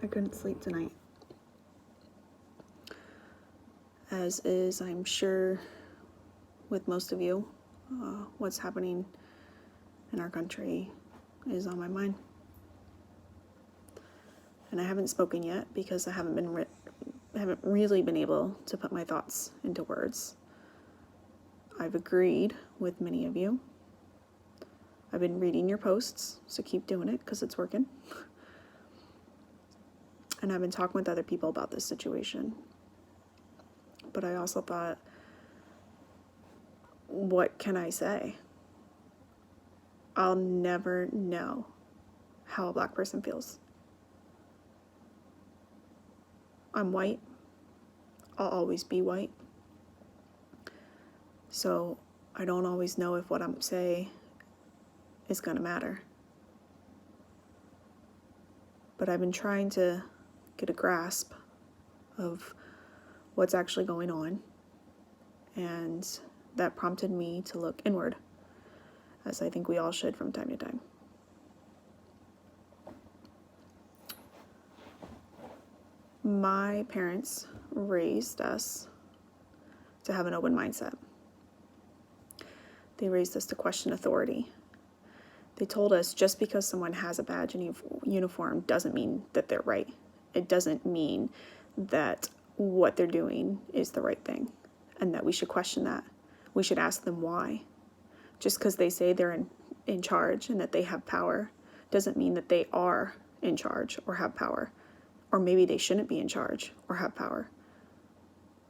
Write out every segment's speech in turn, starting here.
I couldn't sleep tonight. As is, I'm sure, with most of you, what's happening in our country is on my mind. And I haven't spoken yet because I haven't really been able to put my thoughts into words. I've agreed with many of you. I've been reading your posts, so keep doing it because it's working. And I've been talking with other people about this situation. But I also thought, what can I say? I'll never know how a Black person feels. I'm white. I'll always be white. So I don't always know if what I'm saying is going to matter. But I've been trying to get a grasp of what's actually going on, and that prompted me to look inward, as I think we all should from time to time. My parents raised us to have an open mindset. They raised us to question authority. They told us just because someone has a badge and uniform doesn't mean that they're right. It doesn't mean that what they're doing is the right thing, and that we should question that. We should ask them why. Just because they say they're in charge and that they have power doesn't mean that they are in charge or have power. Or maybe they shouldn't be in charge or have power,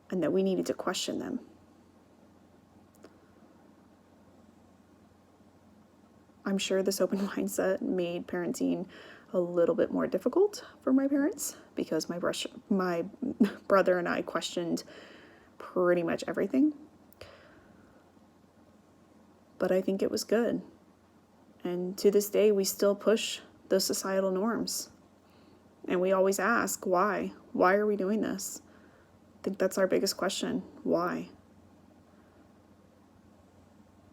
and that we needed to question them. I'm sure this open mindset made parenting a little bit more difficult for my parents because my brother and I questioned pretty much everything. But I think it was good. And to this day, we still push those societal norms. And we always ask, why? Why are we doing this? I think that's our biggest question. Why?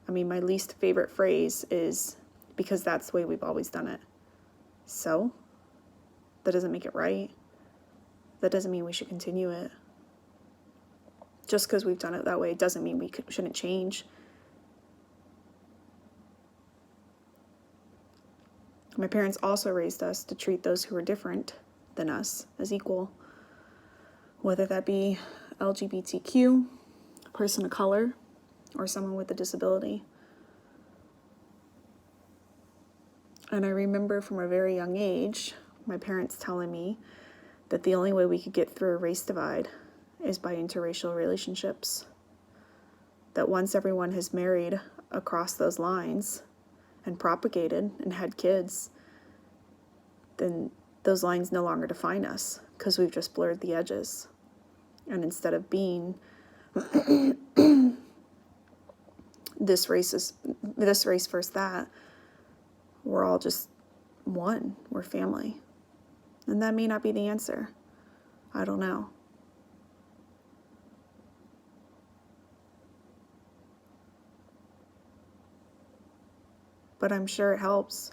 I mean, my least favorite phrase is, because that's the way we've always done it. So, that doesn't make it right. That doesn't mean we should continue it. Just because we've done it that way doesn't mean we shouldn't change. My parents also raised us to treat those who are different than us as equal, whether that be LGBTQ, person of color, or someone with a disability. And I remember from a very young age, my parents telling me that the only way we could get through a race divide is by interracial relationships. That once everyone has married across those lines and propagated and had kids, then those lines no longer define us because we've just blurred the edges. And instead of being this race versus that, we're all just one. We're family. And that may not be the answer. I don't know. But I'm sure it helps.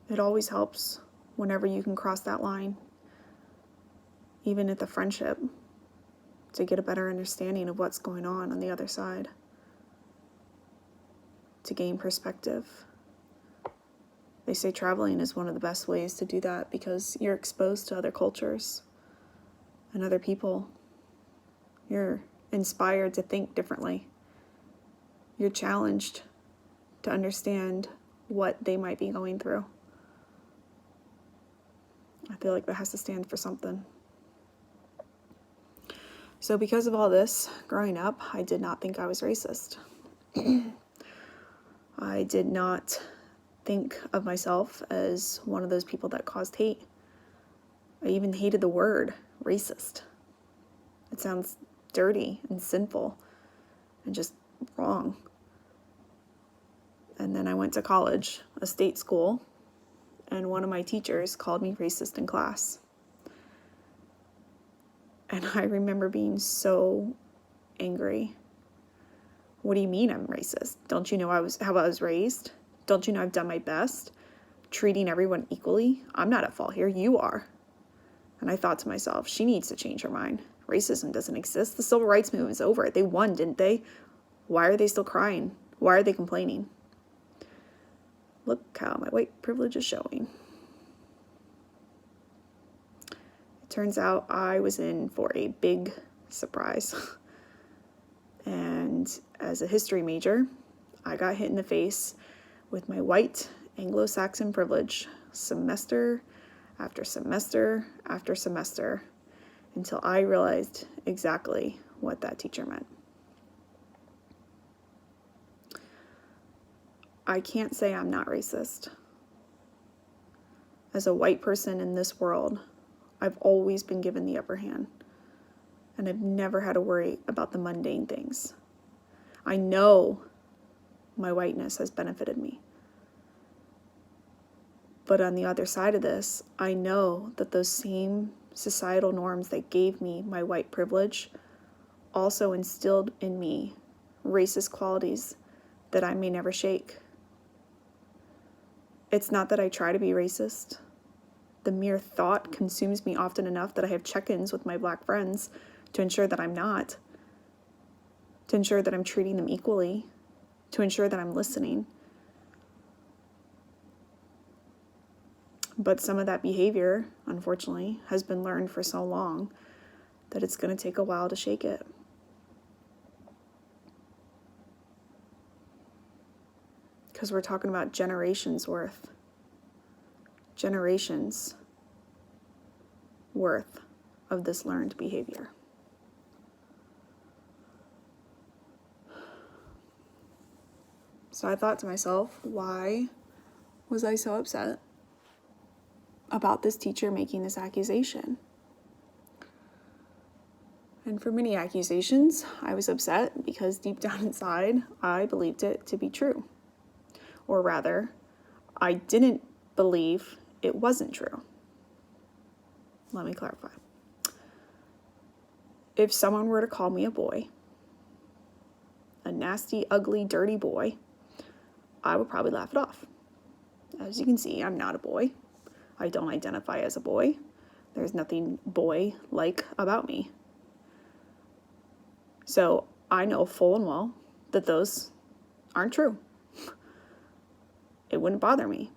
It always helps whenever you can cross that line, even at the friendship, to get a better understanding of what's going on the other side, to gain perspective. They say traveling is one of the best ways to do that because you're exposed to other cultures and other people. You're inspired to think differently. You're challenged to understand what they might be going through. I feel like that has to stand for something. So because of all this, growing up, I did not think I was racist. I did not think of myself as one of those people that caused hate. I even hated the word racist. It sounds dirty and sinful and just wrong. And then I went to college, a state school, and one of my teachers called me racist in class. And I remember being so angry. What do you mean I'm racist? Don't you know how I was raised? Don't you know I've done my best? treating everyone equally. I'm not at fault here. You are. And I thought to myself, she needs to change her mind. Racism doesn't exist. The civil rights movement is over. They won, didn't they? Why are they still crying? Why are they complaining? Look how my white privilege is showing. It turns out I was in for a big surprise. And as a history major, I got hit in the face with my white Anglo-Saxon privilege semester after semester after semester until I realized exactly what that teacher meant. I can't say I'm not racist. As a white person in this world, I've always been given the upper hand, and I've never had to worry about the mundane things. I know my whiteness has benefited me. But on the other side of this, I know that those same societal norms that gave me my white privilege also instilled in me racist qualities that I may never shake. It's not that I try to be racist. The mere thought consumes me often enough that I have check-ins with my black friends to ensure that I'm not, to ensure that I'm treating them equally, to ensure that I'm listening. But some of that behavior, unfortunately, has been learned for so long that it's going to take a while to shake it. Because we're talking about generations worth of this learned behavior. So I thought to myself, why was I so upset about this teacher making this accusation? And for many accusations, I was upset because deep down inside, I believed it to be true. Or rather, I didn't believe it wasn't true. Let me clarify. If someone were to call me a boy, a nasty, ugly, dirty boy, I would probably laugh it off. As you can see, I'm not a boy. I don't identify as a boy. There's nothing boy-like about me. So I know full and well that those aren't true. It wouldn't bother me.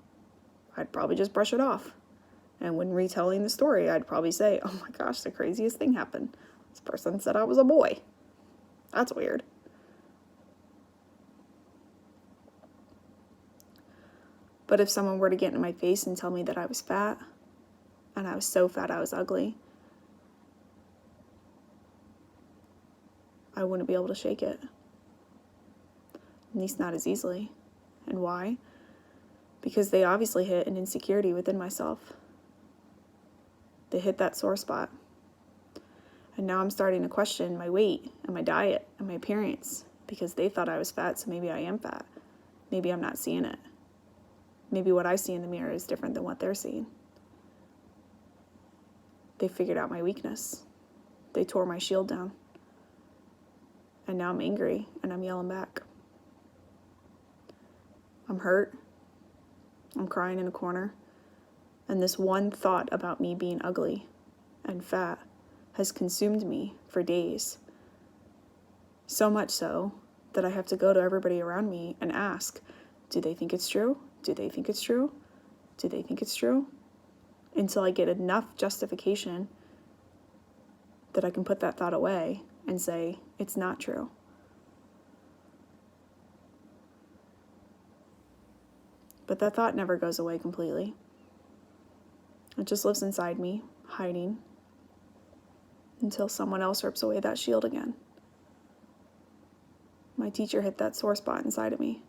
I'd probably just brush it off. And when retelling the story, I'd probably say, oh my gosh, the craziest thing happened. This person said I was a boy. That's weird. But if someone were to get in my face and tell me that I was fat, and I was so fat I was ugly, I wouldn't be able to shake it. At least not as easily. And why? Because they obviously hit an insecurity within myself. They hit that sore spot. And now I'm starting to question my weight and my diet and my appearance because they thought I was fat, so maybe I am fat. Maybe I'm not seeing it. Maybe what I see in the mirror is different than what they're seeing. They figured out my weakness. They tore my shield down. And now I'm angry and I'm yelling back. I'm hurt. I'm crying in a corner. And this one thought about me being ugly and fat has consumed me for days. So much so that I have to go to everybody around me and ask, do they think it's true? Do they think it's true? Do they think it's true? Until I get enough justification that I can put that thought away and say, it's not true. But that thought never goes away completely. It just lives inside me, hiding, until someone else rips away that shield again. My teacher hit that sore spot inside of me.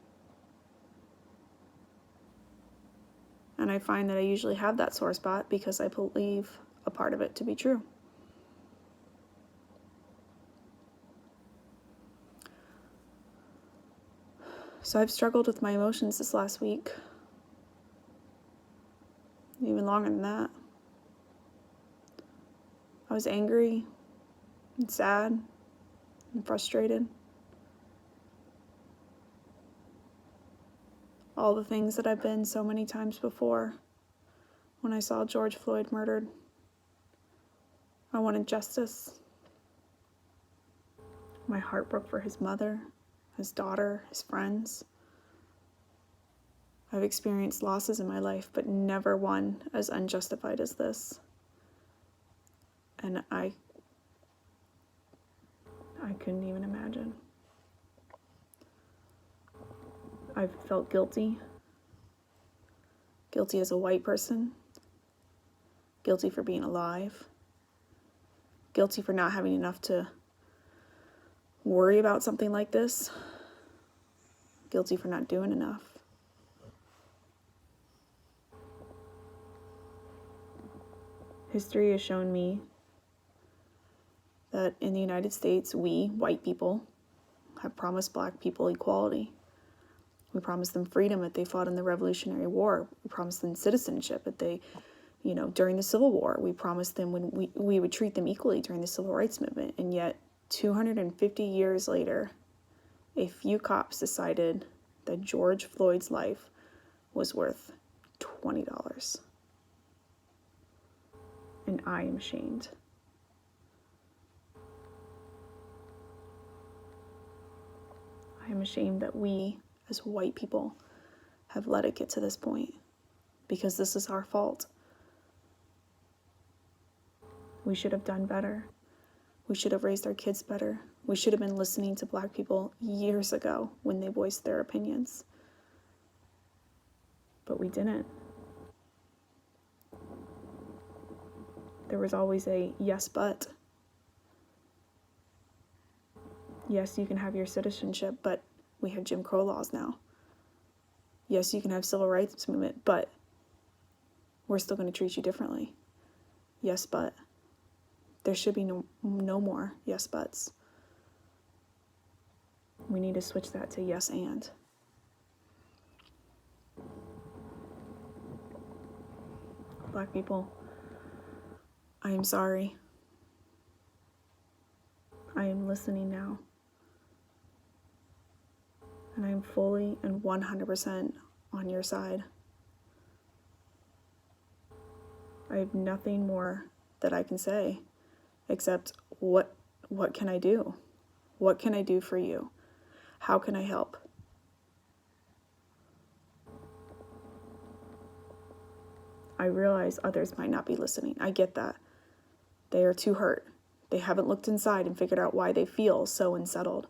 And I find that I usually have that sore spot because I believe a part of it to be true. So I've struggled with my emotions this last week. Even longer than that. I was angry and sad and frustrated. all the things that I've been so many times before when I saw George Floyd murdered. I wanted justice. My heart broke for his mother, his daughter, his friends. I've experienced losses in my life, but never one as unjustified as this. And I couldn't even imagine. I've felt guilty. Guilty as a white person. Guilty for being alive. Guilty for not having enough to worry about something like this. Guilty for not doing enough. History has shown me that in the United States, we, white people, have promised black people equality. We promised them freedom if they fought in the Revolutionary War. We promised them citizenship if they, during the Civil War. We promised them when we would treat them equally during the Civil Rights Movement. And yet, 250 years later, a few cops decided that George Floyd's life was worth $20. And I am ashamed. I am ashamed that we, as white people, have let it get to this point, because this is our fault. We should have done better. We should have raised our kids better. We should have been listening to black people years ago when they voiced their opinions. But we didn't. There was always a yes, but. Yes, you can have your citizenship, but we have Jim Crow laws now. Yes, you can have civil rights movement, but we're still going to treat you differently. Yes, but. There should be no more yes, buts. We need to switch that to yes, and. Black people, I am sorry. I am listening now. And I am fully and 100% on your side. I have nothing more that I can say except what can I do? What can I do for you? How can I help? I realize others might not be listening. I get that. They are too hurt. They haven't looked inside and figured out why they feel so unsettled.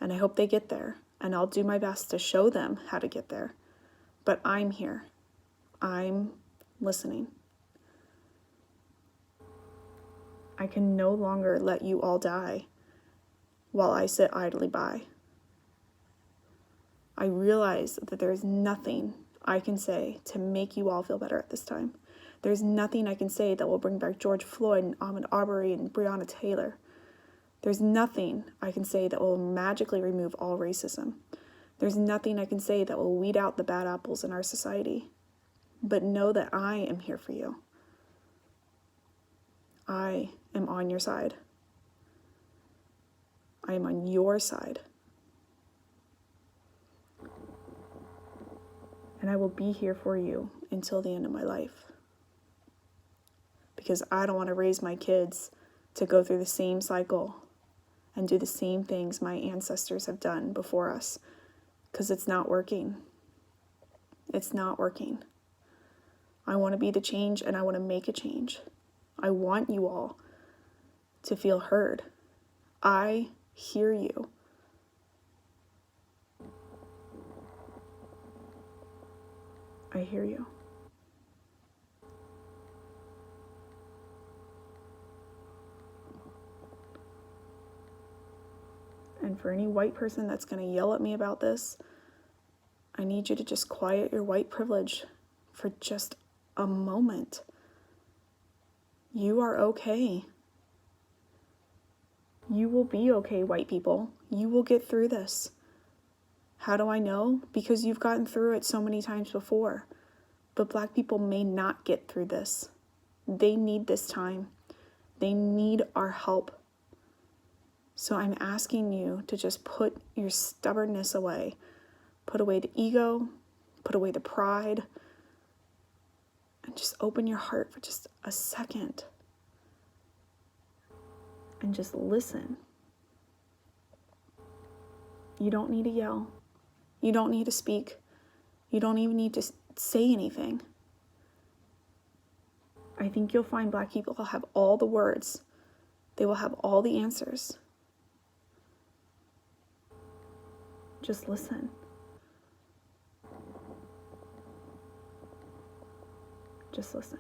And I hope they get there. And I'll do my best to show them how to get there. But I'm here. I'm listening. I can no longer let you all die while I sit idly by. I realize that there's nothing I can say to make you all feel better at this time. There's nothing I can say that will bring back George Floyd and Ahmaud Arbery and Breonna Taylor. There's nothing I can say that will magically remove all racism. There's nothing I can say that will weed out the bad apples in our society. But know that I am here for you. I am on your side. I am on your side. And I will be here for you until the end of my life. Because I don't want to raise my kids to go through the same cycle and do the same things my ancestors have done before us. Because it's not working. It's not working. I want to be the change, and I want to make a change. I want you all to feel heard. I hear you. I hear you. And for any white person that's going to yell at me about this, I need you to just quiet your white privilege for just a moment. You are okay. You will be okay, white people. You will get through this. How do I know? Because you've gotten through it so many times before. But black people may not get through this. They need this time. They need our help. So I'm asking you to just put your stubbornness away. Put away the ego. put away the pride, and just open your heart for just a second and just listen. You don't need to yell. You don't need to speak. You don't even need to say anything. I think you'll find Black people will have all the words. They will have all the answers. Just listen. Just listen.